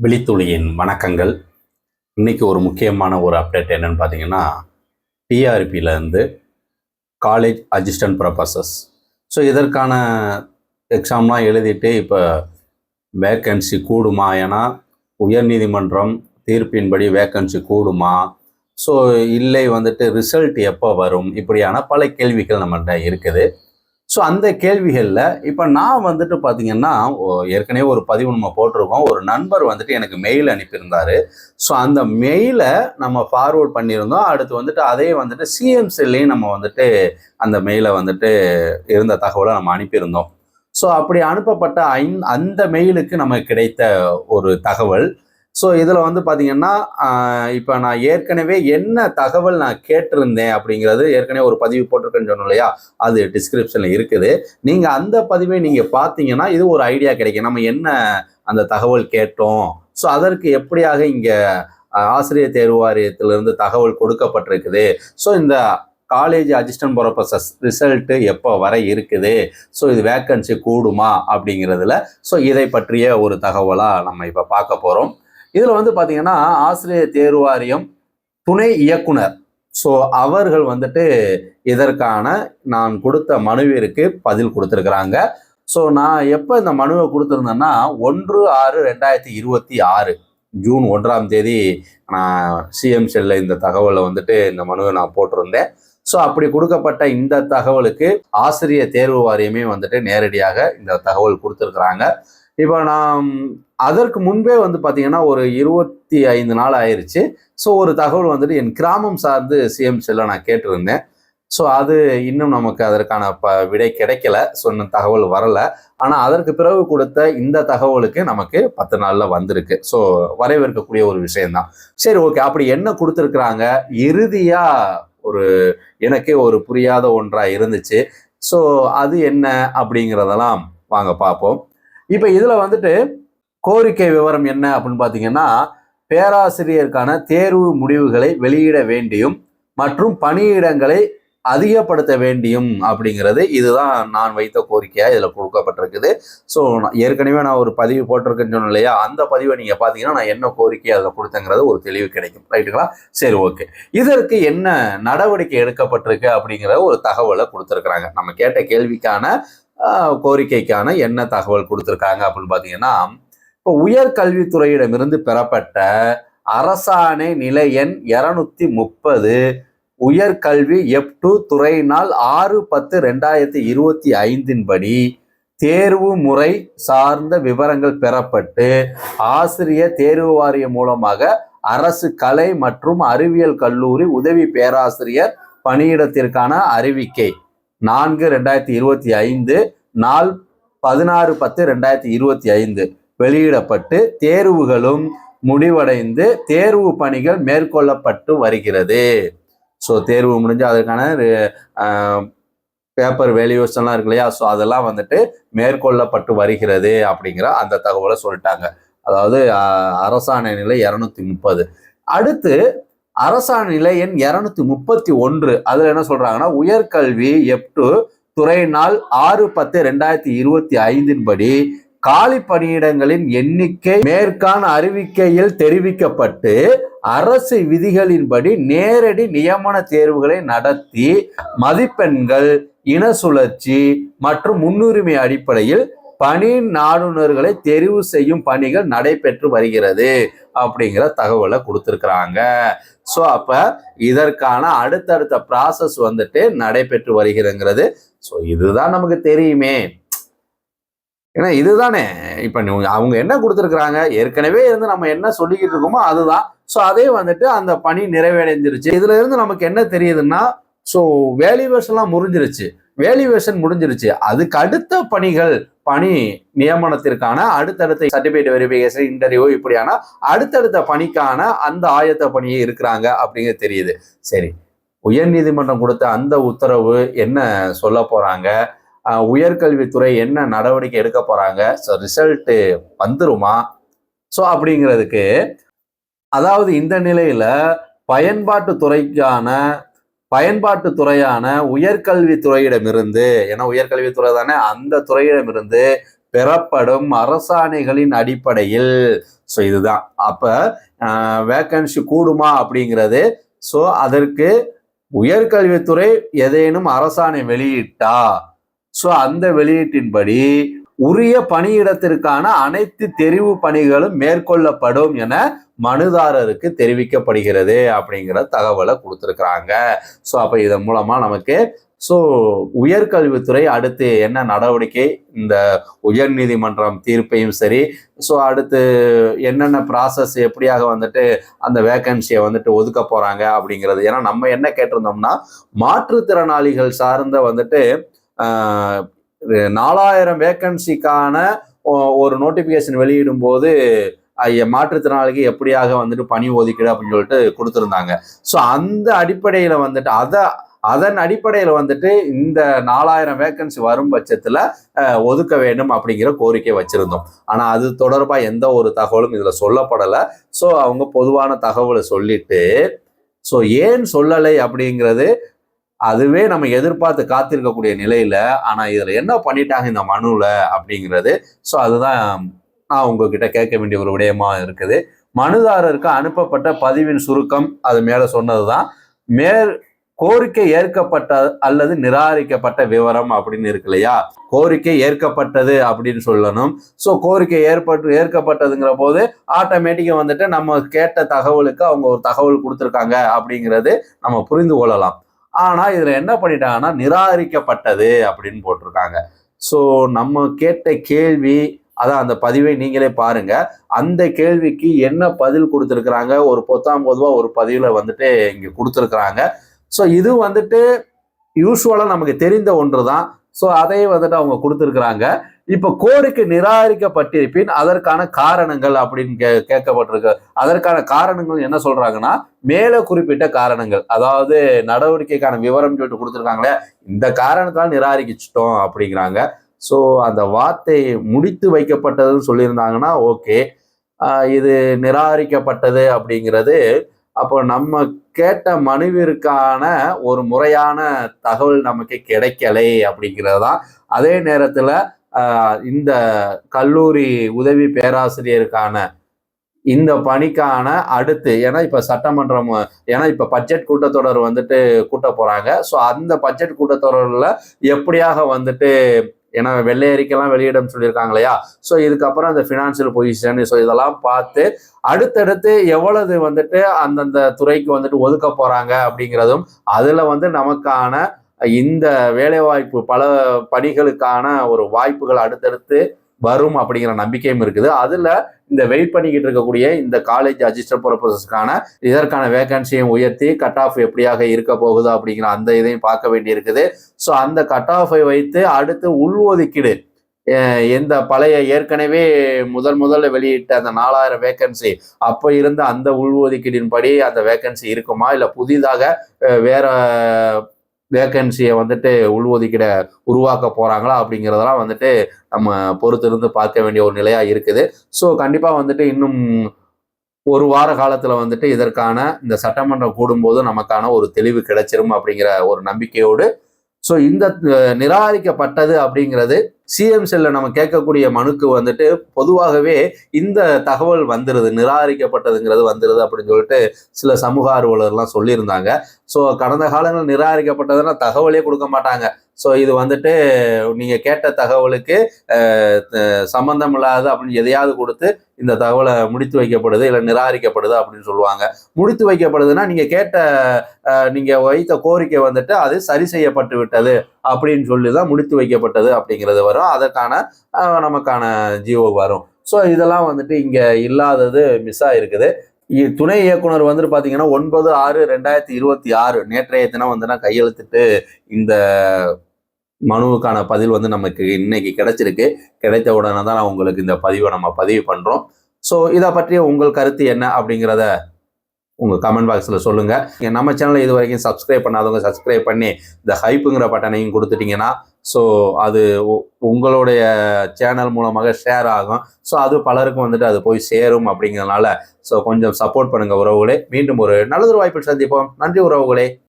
விழித்துளியின் வணக்கங்கள். இன்னைக்கு ஒரு முக்கியமான ஒரு அப்டேட் என்னன்னு பார்த்தீங்கன்னா, டிஆர்பியிலேருந்து காலேஜ் அசிஸ்டன்ட் ப்ரொஃபசர்ஸ். ஸோ இதற்கான எக்ஸாம்லாம் எழுதிட்டு இப்போ வேக்கன்சி கூடுமா? ஏன்னா உயர்நீதிமன்றம் தீர்ப்பின்படி வேக்கன்சி கூடுமா? ஸோ இல்லை ரிசல்ட் எப்போ வரும்? இப்படியான பல கேள்விகள் நம்மகிட்ட இருக்குது. ஸோ அந்த கேள்விகளில் இப்போ நான் பார்த்தீங்கன்னா, ஏற்கனவே ஒரு பதிவு நம்ம போட்டிருக்கோம். ஒரு நண்பர் எனக்கு மெயில் அனுப்பியிருந்தாரு. ஸோ அந்த மெயிலை நம்ம ஃபார்வேர்ட் பண்ணியிருந்தோம். அடுத்து அதே சிஎம் செல்லையும் நம்ம அந்த மெயிலை இருந்த தகவலை நம்ம அனுப்பியிருந்தோம். ஸோ அப்படி அனுப்பப்பட்ட அந்த மெயிலுக்கு நமக்கு கிடைத்த ஒரு தகவல். ஸோ இதில் பார்த்தீங்கன்னா, இப்போ நான் ஏற்கனவே என்ன தகவல் நான் கேட்டிருந்தேன் அப்படிங்கிறது ஏற்கனவே ஒரு பதிவு போட்டிருக்கேன்னு சொன்னோம் இல்லையா, அது டிஸ்கிரிப்ஷனில் இருக்குது. நீங்கள் அந்த பதிவை நீங்கள் பார்த்தீங்கன்னா இது ஒரு ஐடியா கிடைக்கும். நம்ம என்ன அந்த தகவல் கேட்டோம், ஸோ அதற்கு எப்படியாக இங்கே ஆசிரியர் தேர்வு வாரியத்திலிருந்து தகவல் கொடுக்கப்பட்டிருக்குது, ஸோ இந்த காலேஜ் அசிஸ்டன்ட் ப்ரொஃபசர்ஸ் ரிசல்ட்டு எப்போ வர இருக்குது, ஸோ இது வேக்கன்சி கூடுமா அப்படிங்கிறதுல ஸோ இதை பற்றிய ஒரு தகவலாக நம்ம இப்போ பார்க்க போகிறோம். இதில் பார்த்தீங்கன்னா, ஆசிரியர் தேர்வு வாரியம் துணை இயக்குனர், ஸோ அவர்கள் இதற்கான நான் கொடுத்த மனுவிற்கு பதில் கொடுத்துருக்குறாங்க. ஸோ நான் எப்போ இந்த மனுவை கொடுத்துருந்தேன்னா 1/6/2026 ஜூன் 1ஆம் தேதி நான் சிஎம் செல்ல இந்த தகவலை இந்த மனுவை நான் போட்டிருந்தேன். ஸோ அப்படி கொடுக்கப்பட்ட இந்த தகவலுக்கு ஆசிரியர் தேர்வு வாரியமே நேரடியாக இந்த தகவல் கொடுத்துருக்குறாங்க. இப்போ நான் அதற்கு முன்பே பார்த்தீங்கன்னா ஒரு 25 நாள் ஆயிடுச்சு. ஸோ ஒரு தகவல் என் கிராமம் சார்ந்து சிஎம் செல்ல நான் கேட்டிருந்தேன். ஸோ அது இன்னும் நமக்கு அதற்கான விடை கிடைக்கல. ஸோ இன்னும் தகவல் வரலை. ஆனால் அதற்கு பிறகு கொடுத்த இந்த தகவலுக்கு நமக்கு 10 நாளில் வந்திருக்கு. ஸோ வரவேற்கக்கூடிய ஒரு விஷயம்தான். சரி, ஓகே, அப்படி என்ன கொடுத்துருக்குறாங்க? இறுதியாக எனக்கே ஒரு புரியாத ஒன்றாக இருந்துச்சு. ஸோ அது என்ன அப்படிங்கிறதெல்லாம் வாங்க பார்ப்போம். இப்போ இதில் கோரிக்கை விவரம் என்ன அப்படின்னு பார்த்தீங்கன்னா, பேராசிரியருக்கான தேர்வு முடிவுகளை வெளியிட வேண்டியும் மற்றும் பணியிடங்களை அதிகப்படுத்த வேண்டியும் அப்படிங்கிறது இதுதான் நான் வைத்த கோரிக்கையாக இதில் கொடுக்கப்பட்டிருக்குது. ஸோ ஏற்கனவே நான் ஒரு பதிவு போட்டிருக்கேன்னு சொன்னேன் இல்லையா, அந்த பதிவை நீங்கள் பார்த்தீங்கன்னா நான் என்ன கோரிக்கை அதில் கொடுத்தேங்கிறது ஒரு தெளிவு கிடைக்கும். ரைட்டுங்களா? சரி, ஓகே. இதற்கு என்ன நடவடிக்கை எடுக்கப்பட்டிருக்கு அப்படிங்கிற ஒரு தகவலை கொடுத்துருக்குறாங்க. நம்ம கேட்ட கேள்விக்கான கோரிக்கைக்கான என்ன தகவல் கொடுத்துருக்காங்க அப்படின்னு பார்த்தீங்கன்னா, இப்போ உயர்கல்வித்துறையிடமிருந்து பெறப்பட்ட அரசாணை நிலை எண் 230 உயர்கல்வி F2 துறையினால் 6/10/2025 படி தேர்வு முறை சார்ந்த விவரங்கள் பெறப்பட்டு ஆசிரியர் தேர்வு வாரியம் மூலமாக அரசு கலை மற்றும் அறிவியல் கல்லூரி உதவி பேராசிரியர் பணியிடத்திற்கான அறிவிக்கை 4/2025 நாள் 16/10/2025 வெளியிடப்பட்டு தேர்வுகளும் முடிவடைந்து தேர்வு பணிகள் மேற்கொள்ளப்பட்டு வருகிறது. ஸோ தேர்வு முடிஞ்சு அதற்கான பேப்பர் வேல்யூஷன்லாம் இருக்கு இல்லையா, ஸோ அதெல்லாம் மேற்கொள்ளப்பட்டு வருகிறது அப்படிங்கிற அந்த தகவலை சொல்லிட்டாங்க. அதாவது அரசாணை நிலை 230. அடுத்து அரசாணை நிலை எண் 231 அதுல என்ன சொல்றாங்கன்னா, உயர்கல்வி F2 துறையினால் 6/10/2025 படி காலி பணியிடங்களின் எண்ணிக்கை மேற்கான அறிவிக்கையில் தெரிவிக்கப்பட்டு அரசு விதிகளின்படி நேரடி நியமன தேர்வுகளை நடத்தி மதிப்பெண்கள், இன சுழற்சி மற்றும் முன்னுரிமை அடிப்படையில் பணி நாடுனர்களை தெரிவு செய்யும் பணிகள் நடைபெற்று வருகிறது அப்படிங்கிற தகவலை கொடுத்துருக்குறாங்க. ஸோ அப்ப இதற்கான அடுத்தடுத்த ப்ராசஸ் நடைபெற்று வருகிறதுங்கிறது ஸோ இதுதான் நமக்கு தெரியுமே. ஏன்னா இதுதானே இப்ப அவங்க என்ன கொடுத்துருக்குறாங்க, ஏற்கனவே நம்ம என்ன சொல்லிக்கிட்டு இருக்கோமோ அதுதான். ஸோ அதே அந்த பணி நிறைவடைஞ்சிருச்சு. இதுல இருந்து நமக்கு என்ன தெரியுதுன்னா, ஸோ வேல்யூவேஷன்லாம் வேல்யூவேஷன் முடிஞ்சிருச்சு. அதுக்கு அடுத்த பணிகள், பணி நியமனத்திற்கான அடுத்தடுத்த சர்டிபிகேட் வெரிஃபிகேஷன், இன்டர்வியூ, இப்படியான அடுத்தடுத்த பணிக்கான அந்த ஆயத்த பணியே இருக்கிறாங்க அப்படிங்கிறது தெரியுது. சரி, உயர்நீதிமன்றம் கொடுத்த அந்த உத்தரவு என்ன சொல்ல போறாங்க, உயர்கல்வித்துறை என்ன நடவடிக்கை எடுக்க போறாங்க, ஸோ ரிசல்ட்டு வந்துருமா, ஸோ அப்படிங்கிறதுக்கு அதாவது இந்த நிலையில பயன்பாட்டு துறையான உயர்கல்வித்துறையிடமிருந்து, ஏன்னா உயர்கல்வித்துறை தானே, அந்த துறையிடமிருந்து பெறப்படும் அரசாணைகளின் அடிப்படையில். ஸோ இதுதான் அப்ப வேக்கன்சி கூடுமா அப்படிங்கிறது. ஸோ அதற்கு உயர்கல்வித்துறை ஏதேனும் அரசாணை வெளியிட்டா ஸோ அந்த வெளியீட்டின்படி உரிய பணியிடத்திற்கான அனைத்து தெரிவு பணிகளும் மேற்கொள்ளப்படும் என மனுதாரருக்கு தெரிவிக்கப்படுகிறது அப்படிங்கிற தகவலை கொடுத்துருக்குறாங்க. ஸோ அப்போ இதன் மூலமா நமக்கு ஸோ உயர்கல்வித்துறை அடுத்து என்ன நடவடிக்கை, இந்த உயர் நீதிமன்றம் தீர்ப்பையும் சரி, ஸோ அடுத்து என்னென்ன ப்ராசஸ் எப்படியாக வந்துட்டு அந்த வேக்கன்சியை வந்துட்டு ஒதுக்க போறாங்க அப்படிங்கிறது. ஏன்னா நம்ம என்ன கேட்டிருந்தோம்னா மாற்றுத்திறனாளிகள் சார்ந்த வந்துட்டு 4000 வேக்கன்சிக்கான ஒரு நோட்டிபிகேஷன் வெளியிடும் போது மாற்றுத்திறனாளிக்கு எப்படியாக வந்துட்டு பணி ஒதுக்கீடு அப்படின்னு சொல்லிட்டு கொடுத்துருந்தாங்க. ஸோ அந்த அடிப்படையில் வந்துட்டு அதன் அடிப்படையில் வந்துட்டு இந்த 4000 வேக்கன்சி வரும் பட்சத்தில் ஒதுக்க வேண்டும் அப்படிங்கிற கோரிக்கை வச்சிருந்தோம். ஆனால் அது தொடர்பாக எந்த ஒரு தகவலும் இதில் சொல்லப்படலை. ஸோ அவங்க பொதுவான தகவலை சொல்லிட்டு ஸோ ஏன் சொல்லலை அப்படிங்கிறது அதுவே நம்ம எதிர்பார்த்து காத்திருக்கக்கூடிய நிலையில, ஆனா இதுல என்ன பண்ணிட்டாங்க இந்த மனுல அப்படிங்கிறது. ஸோ அதுதான் நான் உங்ககிட்ட கேட்க வேண்டிய ஒரு விடயமா இருக்குது. மனுதாரருக்கு அனுப்பப்பட்ட பதிவின் சுருக்கம் அது மேல சொன்னதுதான். கோரிக்கை ஏற்கப்பட்ட அல்லது நிராகரிக்கப்பட்ட விவரம் அப்படின்னு இருக்கு இல்லையா, கோரிக்கை ஏற்கப்பட்டது அப்படின்னு சொல்லணும். ஸோ கோரிக்கை ஏற்கப்பட்டதுங்கிற போது ஆட்டோமேட்டிக்கா வந்துட்டு நம்ம கேட்ட தகவலுக்கு அவங்க ஒரு தகவல் கொடுத்துருக்காங்க அப்படிங்கிறது நம்ம புரிந்து கொள்ளலாம். ஆனா இதுல என்ன பண்ணிட்டாங்கன்னா நிராகரிக்கப்பட்டது அப்படின்னு போட்டிருக்காங்க. ஸோ நம்ம கேட்ட கேள்வி அதான் அந்த பதிவை நீங்களே பாருங்க. அந்த கேள்விக்கு என்ன பதில் கொடுத்துருக்குறாங்க, ஒரு 19 ஒரு பதிவுல வந்துட்டு இங்க கொடுத்துருக்குறாங்க. ஸோ இது வந்துட்டு யூஸ்வலா நமக்கு தெரிந்த ஒன்று தான். ஸோ அதையே வந்துட்டு அவங்க கொடுத்துருக்குறாங்க. இப்ப கோரிக்கை நிராகரிக்கப்பட்டிருப்பின் அதற்கான காரணங்கள் அப்படின்னு கேட்கப்பட்டிருக்கு. அதற்கான காரணங்கள் என்ன சொல்றாங்கன்னா மேல குறிப்பிட்ட காரணங்கள், அதாவது நடவடிக்கைக்கான விவரம் சொல்லிட்டு கொடுத்துருக்காங்களே, இந்த காரணத்தால் நிராகரிச்சிட்டோம் அப்படிங்கிறாங்க. ஸோ அந்த வார்த்தை முடித்து வைக்கப்பட்டதுன்னு சொல்லியிருந்தாங்கன்னா ஓகே. இது நிராகரிக்கப்பட்டது அப்படிங்கிறது அப்போ நம்ம கேட்ட மனுவிற்கான ஒரு முறையான தகவல் நமக்கு கிடைக்கலை அப்படிங்கிறது தான். அதே நேரத்துல இந்த கல்லூரி உதவி பேராசிரியருக்கான இந்த பணிக்கான அடுத்து, ஏன்னா இப்ப சட்டமன்றம், ஏன்னா இப்ப பட்ஜெட் கூட்டத்தொடர் வந்துட்டு கூட்ட போறாங்க. ஸோ அந்த பட்ஜெட் கூட்டத்தொடர்ல எப்படியாக வந்துட்டு, ஏன்னா வெள்ளை அறிக்கைலாம் வெளியிடம் சொல்லியிருக்காங்க இல்லையா, ஸோ இதுக்கப்புறம் அந்த ஃபினான்சியல் பொசிஷன், ஸோ இதெல்லாம் பார்த்து அடுத்தடுத்து எவ்வளவு வந்துட்டு அந்தந்த துறைக்கு வந்துட்டு ஒதுக்க போறாங்க அப்படிங்கிறதும், அதுல வந்து நமக்கான இந்த வேலைவாய்ப்பு பல பணிகளுக்கான ஒரு வாய்ப்புகள் அடுத்தடுத்து வரும் அப்படிங்கிற நம்பிக்கையும் இருக்குது. அதுல இந்த வெயிட் பண்ணிக்கிட்டு இருக்கக்கூடிய இந்த காலேஜ் அசிஸ்டன்ட் ப்ரொஃபஸர்ஸ்க்கான இதற்கான வேகன்சியும் உயர்த்தி கட் ஆஃப் எப்படியாக இருக்க போகுது அப்படிங்கிற அந்த இதையும் பார்க்க வேண்டி இருக்குது. ஸோ அந்த கட் ஆஃபை வைத்து அடுத்து உள்ஒதுக்கீடு, எந்த பழைய ஏற்கனவே முதல்ல வெளியிட்ட அந்த 4000 வேகன்சி அப்போ இருந்த அந்த உள்ஒதுக்கீடின் படி அந்த வேகன்சி இருக்குமா, இல்லை புதிதாக வேற வேகன்சியை வந்துட்டு உள்ஒதுக்கீட உருவாக்க போறாங்களா அப்படிங்கிறதெல்லாம் வந்துட்டு நம்ம பொறுத்திருந்து பார்க்க வேண்டிய ஒரு நிலையா இருக்குது. ஸோ கண்டிப்பா வந்துட்டு இன்னும் ஒரு வார காலத்துல வந்துட்டு இதற்கான இந்த சட்டமன்றம் கூடும்போது நமக்கான ஒரு தெளிவு கிடைச்சிரும் அப்படிங்கிற ஒரு நம்பிக்கையோடு. ஸோ இந்த நிராகரிக்கப்பட்டது அப்படிங்கிறது சிஎம் செல்ல நம்ம கேட்கக்கூடிய மனுக்கு வந்துட்டு பொதுவாகவே இந்த தகவல் வந்துருது, நிராகரிக்கப்பட்டதுங்கிறது வந்துருது அப்படின்னு சொல்லிட்டு சில சமூக ஆர்வலர்லாம் சொல்லியிருந்தாங்க. ஸோ கடந்த காலங்கள் நிராகரிக்கப்பட்டதுன்னா தகவலே கொடுக்க மாட்டாங்க. ஸோ இது வந்துட்டு நீங்க கேட்ட தகவலுக்கு சம்பந்தம் இல்லாத அப்படின்னு எதையாவது கொடுத்து இந்த தகவலை முடித்து வைக்கப்படுது இல்லை நிராகரிக்கப்படுது அப்படின்னு சொல்லுவாங்க. முடித்து வைக்கப்படுதுன்னா நீங்க கேட்ட நீங்க வைத்த கோரிக்கை வந்துட்டு அது சரி செய்யப்பட்டு விட்டது அப்படின்னு சொல்லி தான் முடித்து வைக்கப்பட்டது அப்படிங்கிறது வரும். அதற்கான நமக்கான ஜியோ வரும். ஸோ இதெல்லாம் வந்துட்டு இங்க இல்லாதது மிஸ் ஆயிருக்குது. துணை இயக்குனர் வந்துட்டு பாத்தீங்கன்னா 9/6/2026 நேற்றைய தினம் வந்து கையெழுத்திட்டு இந்த மனுவுக்கான பதில் வந்து நமக்கு இன்னைக்கு கிடைச்சிருக்கு. கிடைத்த உடனே தான் நான் உங்களுக்கு இந்த பதிவை நம்ம பதிவு பண்றோம். ஸோ இதை பற்றிய உங்கள் கருத்து என்ன அப்படிங்கிறத உங்கள் கமெண்ட் பாக்ஸில் சொல்லுங்கள். நம்ம சேனலை இது வரைக்கும் சப்ஸ்கிரைப் பண்ணாதவங்க சப்ஸ்கிரைப் பண்ணி இந்த ஹைப்புங்கிற பட்டனையும் கொடுத்துட்டிங்கன்னா ஸோ அது உங்களுடைய சேனல் மூலமாக ஷேர் ஆகும். ஸோ அது பலருக்கும் வந்துட்டு அது போய் சேரும் அப்படிங்கிறதுனால ஸோ கொஞ்சம் சப்போர்ட் பண்ணுங்கள் உறவுகளே. மீண்டும் ஒரு நல்லதொரு வாய்ப்பில் சந்திப்போம். நன்றி உறவுகளே.